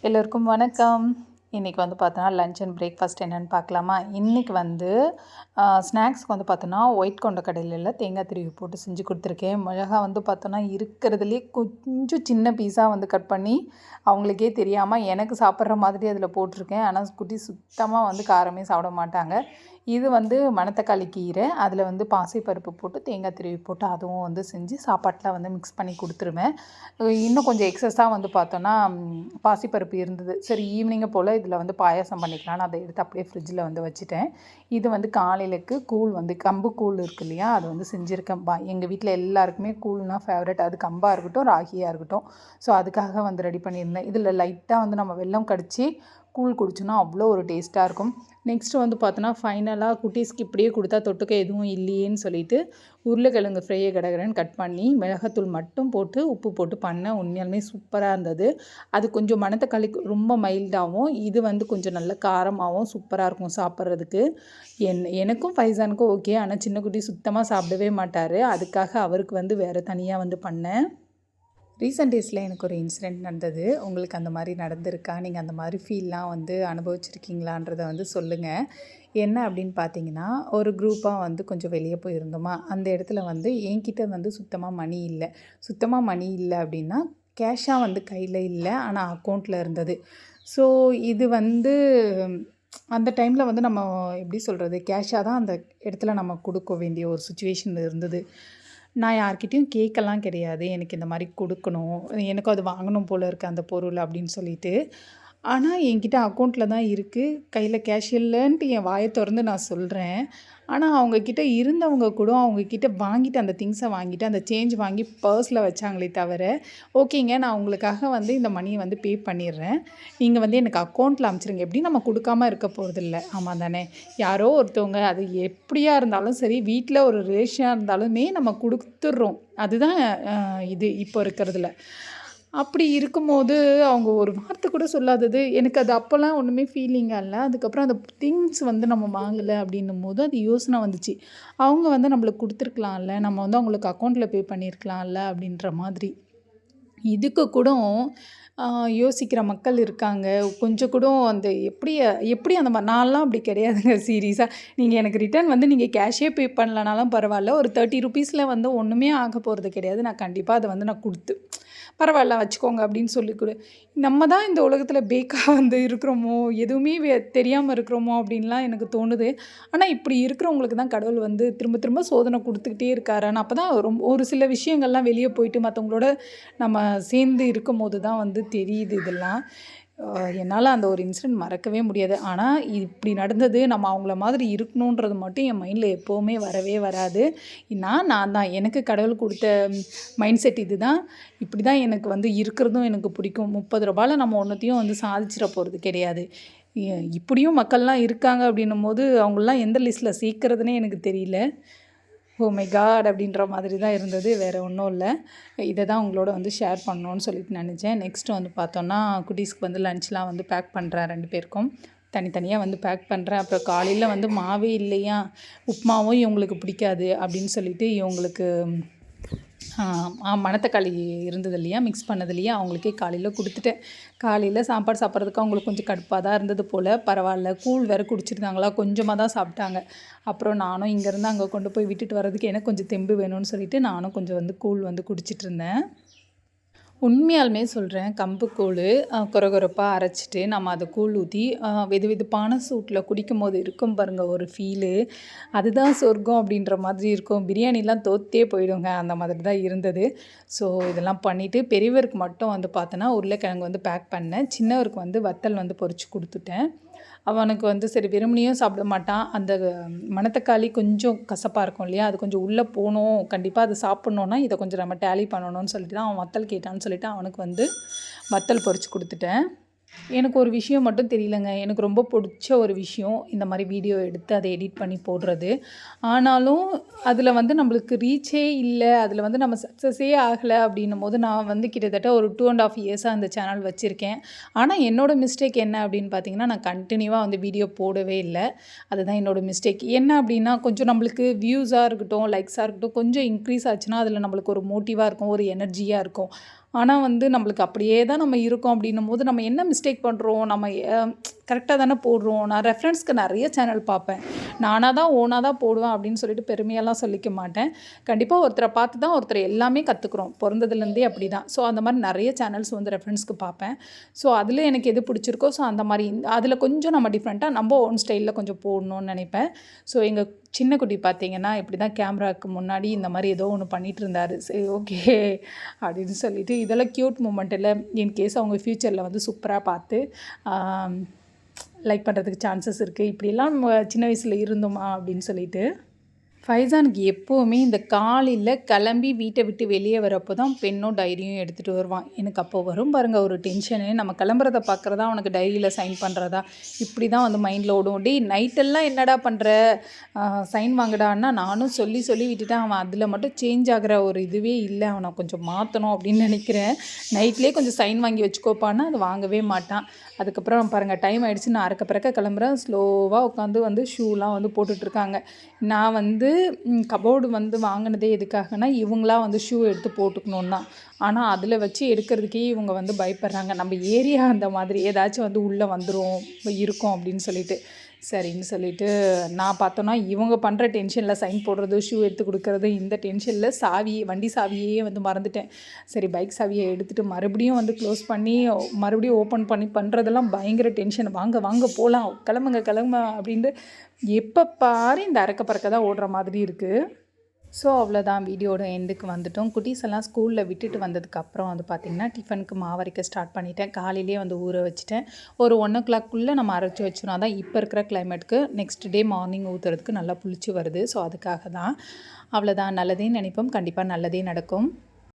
எல்லோருக்கும் வணக்கம். இன்றைக்கி வந்து பார்த்தோன்னா லன்ச் அண்ட் பிரேக்ஃபாஸ்ட் என்னென்னு பார்க்கலாமா? இன்றைக்கி வந்து ஸ்நாக்ஸ்க்கு வந்து பார்த்தோன்னா ஒயிட் கொண்டக்கடலையில் தேங்காய் திருவி போட்டு செஞ்சு கொடுத்துருக்கேன். மிளகா வந்து பார்த்தோன்னா இருக்கிறதுலே கொஞ்சம் சின்ன பீஸாக வந்து கட் பண்ணி அவங்களுக்கே தெரியாமல் எனக்கு சாப்பிட்ற மாதிரி அதில் போட்டிருக்கேன். ஆனால் குட்டி சுத்தமாக வந்து காரமே சாப்பிட மாட்டாங்க. இது வந்து மணத்தக்காளி கீரை, அதில் வந்து பாசிப்பருப்பு போட்டு தேங்காய் திருவி போட்டு அதுவும் வந்து செஞ்சு சாப்பாட்டில் வந்து மிக்ஸ் பண்ணி கொடுத்துருவேன். இன்னும் கொஞ்சம் எக்ஸஸாக வந்து பார்த்தோன்னா பாசிப்பருப்பு இருந்தது. சரி ஈவினிங்கை போல் இதில் வந்து பாயாசம் பண்ணிக்கலான்னு அதை எடுத்து அப்படியே ஃப்ரிட்ஜில் வந்து வச்சுட்டேன். இது வந்து காலையிலக்கு கூழ் வந்து கம்பு கூழ் இருக்கு இல்லையா, அது வந்து செஞ்சுருக்கேன். எங்கள் வீட்டில் எல்லாருக்குமே கூழ்னால் ஃபேவரட். அது கம்பாக இருக்கட்டும் ராகியாக இருக்கட்டும். ஸோ அதுக்காக வந்து ரெடி பண்ணியிருந்தேன். இதில் லைட்டாக வந்து நம்ம வெல்லம் கடிச்சு கூழ் குடிச்சோன்னா அவ்வளோ ஒரு டேஸ்ட்டாக இருக்கும். நெக்ஸ்ட்டு வந்து பார்த்தோன்னா ஃபைனலாக குட்டீஸ்க்கு இப்படியே கொடுத்தா தொட்டுக்க எதுவும் இல்லையேன்னு சொல்லிட்டு உருளைக்கிழங்கு ஃப்ரையை கடகடன்னு கட் பண்ணி மிளகாத்தூள் மட்டும் போட்டு உப்பு போட்டு பண்ணேன். உண்மையாலுமே சூப்பராக இருந்தது. அது கொஞ்சம் மணத்தக்காளி ரொம்ப மைல்டாகவும், இது வந்து கொஞ்சம் நல்ல காரமாகவும் சூப்பராக இருக்கும் சாப்பிட்றதுக்கு. எனக்கும் ஃபைசானுக்கும் ஓகே. ஆனால் சின்ன குட்டி சுத்தமாக சாப்பிடவே மாட்டார். அதுக்காக அவருக்கு வந்து வேறு தனியாக வந்து பண்ணேன். ரீசெண்ட் டேஸில் எனக்கு ஒரு இன்சிடெண்ட் நடந்தது. உங்களுக்கு அந்த மாதிரி நடந்திருக்கா? நீங்கள் அந்த மாதிரி ஃபீல்லாம் வந்து அனுபவிச்சிருக்கீங்களான்றதை வந்து சொல்லுங்கள். என்ன அப்படின்னு பார்த்தீங்கன்னா, ஒரு குரூப்பாக வந்து கொஞ்சம் வெளியே போயிருந்தோமா, அந்த இடத்துல வந்து என்கிட்ட வந்து சுத்தமாக மணி இல்லை அப்படின்னா கேஷாக வந்து கையில் இல்லை, ஆனால் அக்கௌண்ட்டில் இருந்தது. ஸோ இது வந்து அந்த டைமில் வந்து நம்ம எப்படி சொல்கிறது, கேஷாக தான் அந்த இடத்துல நம்ம கொடுக்க வேண்டிய ஒரு சுச்சுவேஷன் இருந்தது. நான் யார்கிட்டயும் கேட்கலாம் கிடையாது. எனக்கு இந்த மாதிரி கொடுக்கணும், எனக்கும் அது வாங்கணும் போல் இருக்குது அந்த பொருள் அப்படின்னு சொல்லிட்டு. ஆனால் என்கிட்ட அக்கௌண்ட்டில் தான் இருக்குது, கையில் கேஷ் இல்லைன்ட்டு என் வாயை திறந்து நான் சொல்கிறேன். ஆனால் அவங்கக்கிட்ட இருந்தவங்க கூட அவங்கக்கிட்ட வாங்கிட்டு அந்த திங்ஸை வாங்கிட்டு அந்த சேஞ்ச் வாங்கி பர்ஸில் வச்சாங்களே தவிர, ஓகேங்க நான் உங்களுக்காக வந்து இந்த மணியை வந்து பே பண்ணிடுறேன், நீங்கள் வந்து எனக்கு அக்கௌண்ட்டில் அனுப்பிச்சிருங்க. எப்படி நம்ம கொடுக்காம இருக்க போகிறதில்ல, ஆமாம் தானே? யாரோ ஒருத்தவங்க, அது எப்படியா இருந்தாலும் சரி, வீட்டில் ஒரு ரிலேஷனாக இருந்தாலுமே நம்ம கொடுத்துட்றோம். அதுதான் இது இப்போ இருக்கிறதுல. அப்படி இருக்கும்போது அவங்க ஒரு வார்த்தை கூட சொல்லாதது எனக்கு அது அப்போல்லாம் ஒன்றுமே ஃபீலிங்காக இல்லை. அதுக்கப்புறம் அந்த திங்ஸ் வந்து நம்ம வாங்கலை அப்படின்னும்போது அது யோசனை வந்துச்சு. அவங்க வந்து நம்மளுக்கு கொடுத்துருக்கலாம்ல, நம்ம வந்து அவங்களுக்கு அக்கௌண்ட்டில் பே பண்ணியிருக்கலாம்ல அப்படின்ற மாதிரி. இதுக்கு கூட யோசிக்கிற மக்கள் இருக்காங்க. கொஞ்சம் கூட அந்த எப்படி அந்த மாதிரி நான்லாம் அப்படி கிடையாதுங்க. சீரியஸாக நீங்கள் எனக்கு ரிட்டர்ன் வந்து நீங்கள் கேஷே பே பண்ணலனாலும் பரவாயில்ல, ஒரு 30 ருப்பீஸில் வந்து ஒன்றுமே ஆக போகிறது கிடையாது. நான் கண்டிப்பாக அதை வந்து நான் கொடுத்து பரவாயில்ல வச்சுக்கோங்க அப்படின்னு சொல்லி கொடு. நம்ம தான் இந்த உலகத்தில் பேக்காக வந்து இருக்கிறோமோ, எதுவுமே தெரியாமல் இருக்கிறோமோ அப்படின்லாம் எனக்கு தோணுது. ஆனால் இப்படி இருக்கிறவங்களுக்கு தான் கடவுள் வந்து திரும்ப திரும்ப சோதனை கொடுத்துக்கிட்டே இருக்காரு. ஆனால் அப்போ தான் ஒரு சில விஷயங்கள்லாம் வெளியே போயிட்டு மற்றவங்களோட நம்ம சேர்ந்து இருக்கும்போது தான் வந்து தெரியுது இதெல்லாம். என்னால் அந்த ஒரு இன்சிடெண்ட் மறக்கவே முடியாது. ஆனால் இப்படி நடந்தது, நம்ம அவங்கள மாதிரி இருக்கணுன்றது மட்டும் என் மைண்டில் எப்போவுமே வரவே வராது. நான் தான் எனக்கு கடவுள் கொடுத்த மைண்ட் செட் இது தான். இப்படி தான் எனக்கு வந்து இருக்கிறதும் எனக்கு பிடிக்கும். 30 ரூபாயில் நம்ம ஒன்றுத்தையும் வந்து சாதிச்சிட போகிறது கிடையாது. இப்படியும் மக்கள்லாம் இருக்காங்க அப்படின்னும்போது அவங்களெலாம் எந்த லிஸ்ட்டில் சேர்க்குறதுனே எனக்கு தெரியல. ஓ மை காட் அப்படின்ற மாதிரி தான் இருந்தது. வேறு ஒன்றும் இல்லை. இதை தான் உங்களோட வந்து ஷேர் பண்ணணுன்னு சொல்லிட்டு நினச்சேன். நெக்ஸ்ட்டு வந்து பார்த்தோன்னா குட்டீஸ்க்கு வந்து லன்ச்லாம் வந்து பேக் பண்ணுறேன். 2 பேருக்கும் தனித்தனியாக வந்து பேக் பண்ணுறேன். அப்புறம் காலையில் வந்து மாவே இல்லையா, உப்புமாவும் இவங்களுக்கு பிடிக்காது அப்படின்னு சொல்லிட்டு இவங்களுக்கு மணத்தக்காளி இருந்தது இல்லையா, மிக்ஸ் பண்ணது இல்லையா, அவங்களுக்கே காலையில் கொடுத்துட்டேன். காலையில் சாப்பாடு சாப்பிட்றதுக்கு அவங்களுக்கு கொஞ்சம் கடுப்பாக தான் இருந்தது போல். பரவாயில்ல, கூழ் வேறு குடிச்சிருந்தாங்களா, கொஞ்சமாக தான் சாப்பிட்டாங்க. அப்புறம் நானும் இங்கேருந்து அங்கே கொண்டு போய் விட்டுட்டு வர்றதுக்கு எனக்கு கொஞ்சம் தெம்பு வேணும்னு சொல்லிட்டு நானும் கொஞ்சம் வந்து கூழ் வந்து குடிச்சிட்டு இருந்தேன். உண்மையாலுமே சொல்கிறேன், கம்பு கூழ் கொரகொரப்பாக அரைச்சிட்டு நம்ம அதை கூழ் ஊற்றி வெதுவெதுப்பான சூட்டில் குடிக்கும்போது இருக்கும் பாருங்கள் ஒரு ஃபீலு, அதுதான் சொர்க்கம் அப்படின்ற மாதிரி இருக்கும். பிரியாணிலாம் தோற்றே போயிடுங்க, அந்த மாதிரி தான் இருந்தது. ஸோ இதெல்லாம் பண்ணிவிட்டு பெரியவருக்கு மட்டும் வந்து பார்த்தோன்னா உருளைக்கிழங்கு வந்து பேக் பண்ணேன். சின்னவருக்கு வந்து வத்தல் வந்து பொரித்து கொடுத்துட்டேன். அவனுக்கு வந்து சரி வெறுமனையும் சாப்பிட மாட்டான். அந்த மணத்தக்காளி கொஞ்சம் கசப்பாக இருக்கும் இல்லையா, அது கொஞ்சம் உள்ளே போகணும், கண்டிப்பாக அது சாப்பிட்ணுன்னா இதை கொஞ்சம் நம்ம டேலி பண்ணணும்னு சொல்லிட்டு தான் அவன் வத்தல் கேட்டான்னு சொல்லிட்டு அவனுக்கு வந்து வத்தல் பொரித்து கொடுத்துட்டேன். எனக்கு ஒரு விஷயம் மட்டும் தெரியலங்க. எனக்கு ரொம்ப பிடிச்ச ஒரு விஷயம் இந்த மாதிரி வீடியோ எடுத்து அதை எடிட் பண்ணி போடுறது. ஆனாலும் அதில் வந்து நம்மளுக்கு ரீச்சே இல்லை, அதில் வந்து நம்ம சக்ஸஸே ஆகலை அப்படின்னும்போது நான் வந்து கிட்டத்தட்ட ஒரு 2.5 இயர்ஸாக அந்த சேனல் வச்சுருக்கேன். ஆனால் என்னோடய மிஸ்டேக் என்ன அப்படின்னு பார்த்தீங்கன்னா, நான் கண்டினியூவாக வந்து வீடியோ போடவே இல்லை. அதுதான் என்னோடய மிஸ்டேக். என்ன அப்படின்னா, கொஞ்சம் நம்மளுக்கு வியூஸாக இருக்கட்டும், லைக்ஸாக இருக்கட்டும், கொஞ்சம் இன்க்ரீஸ் ஆச்சுன்னா அதில் நம்மளுக்கு ஒரு மோட்டிவாக இருக்கும், ஒரு எனர்ஜியாக இருக்கும். ஆனால் வந்து நம்மளுக்கு அப்படியே தான் நம்ம இருக்கோம் அப்படின்னும்போது நம்ம என்ன மிஸ்டேக் பண்ணுறோம், நம்ம கரெக்டாக தானே போடுறோம். நான் ரெஃபரன்ஸ்க்கு நிறைய சேனல் பார்ப்பேன். நானாக தான் ஓனாக தான் போடுவேன் அப்படின்னு சொல்லிட்டு பெருமையெல்லாம் சொல்லிக்க மாட்டேன். கண்டிப்பாக ஒருத்தரை பார்த்து தான் ஒருத்தர் எல்லாமே கற்றுக்குறோம். பிறந்ததுலேருந்தே அப்படி தான். ஸோ அந்த மாதிரி நிறைய சேனல்ஸ் வந்து ரெஃபரன்ஸ்க்கு பார்ப்பேன். ஸோ அதில் எனக்கு எது பிடிச்சிருக்கோ ஸோ அந்த மாதிரி அதில் கொஞ்சம் நம்ம டிஃப்ரெண்ட்டாக நம்ம ஓன் ஸ்டைலில் கொஞ்சம் போடணும்னு நினைப்பேன். ஸோ எங்கள் சின்ன குட்டி பார்த்தீங்கன்னா இப்படி தான் கேமராவுக்கு முன்னாடி இந்த மாதிரி ஏதோ ஒன்று பண்ணிகிட்டு இருந்தார். சரி ஓகே அப்படின்னு சொல்லிட்டு இதெல்லாம் க்யூட் மூமெண்ட்டில் இன்கேஸ் அவங்க ஃப்யூச்சரில் வந்து சூப்பராக பார்த்து லைக் பண்ணுறதுக்கு சான்சஸ் இருக்குது. இப்படிலாம் நம்ம சின்ன வயசில் இருந்தோமா அப்படின்னு சொல்லிட்டு. ஃபைசானுக்கு எப்போவுமே இந்த காலையில் கிளம்பி வீட்டை விட்டு வெளியே வரப்போ தான் பெண்ணும் டைரியும் எடுத்துகிட்டு வருவான். எனக்கு அப்போ வரும் பாருங்கள் ஒரு டென்ஷனு. நம்ம கிளம்புறத பார்க்குறதா அவனுக்கு டைரியில் சைன் பண்ணுறதா இப்படி தான் வந்து மைண்டில் ஓடும். டேய் நைட்டெல்லாம் என்னடா பண்ணுற, சைன் வாங்கடான்னா நானும் சொல்லி சொல்லி விட்டுட்டேன். அவன் அதில் மட்டும் சேஞ்ச் ஆகிற ஒரு இதுவே இல்லை. அவனை கொஞ்சம் மாற்றணும் அப்படின்னு நினைக்கிறேன். நைட்லேயே கொஞ்சம் சைன் வாங்கி வச்சுக்கோப்பான்னா அது வாங்கவே மாட்டான். அதுக்கப்புறம் பாருங்கள் டைம் ஆகிடுச்சு, நான் அறக்க பிறக்க கிளம்புறேன். ஸ்லோவாக உட்காந்து வந்து ஷூலாம் வந்து போட்டுட்ருக்காங்க. நான் வந்து கபோர்டு வந்து வாங்கினதே எதுக்காகனா இவங்களாம் வந்து ஷூ எடுத்து போட்டுக்கணும் தான். ஆனால் அதில் வச்சு எடுக்கிறதுக்கே இவங்க வந்து பயப்படுறாங்க. நம்ம ஏரியா அந்த மாதிரி ஏதாச்சும் வந்து உள்ளே வந்துடும் இருக்கும் அப்படின்னு சொல்லிட்டு சரின்னு சொல்லிட்டு நான் பார்த்தோன்னா இவங்க பண்ணுற டென்ஷனில் சைன் போடுறது ஷூ எடுத்து கொடுக்குறது இந்த டென்ஷனில் வண்டி சாவியே வந்து மறந்துட்டேன். சரி பைக் சாவியை எடுத்துகிட்டு மறுபடியும் வந்து க்ளோஸ் பண்ணி மறுபடியும் ஓப்பன் பண்ணி பண்ணுறதெல்லாம் பயங்கர டென்ஷன். வாங்க வாங்க போகலாம், கிளம்புங்க அப்படின்ட்டு எப்போ பாரு இந்த அறக்க பறக்க தான் ஓடுற மாதிரி இருக்குது. ஸோ அவ்வளோதான், வீடியோட எண்டுக்கு வந்துட்டோம். குட்டீஸ் எல்லாம் ஸ்கூலில் விட்டுட்டு வந்ததுக்கப்புறம் வந்து பார்த்திங்கன்னா டிஃபனுக்கு மாவரைக்க ஸ்டார்ட் பண்ணிட்டேன். காலையிலே வந்து ஊற வச்சுட்டேன். ஒரு 1 நம்ம அரைச்சி வச்சிடணும். அதான் இப்போ இருக்கிற கிளைமேட்டுக்கு நெக்ஸ்ட் டே மார்னிங் ஊற்றுறதுக்கு நல்லா புளிச்சு வருது. ஸோ அதுக்காக தான். அவ்வளோதான், நல்லதே நினைப்போம், கண்டிப்பாக நல்லதே நடக்கும்.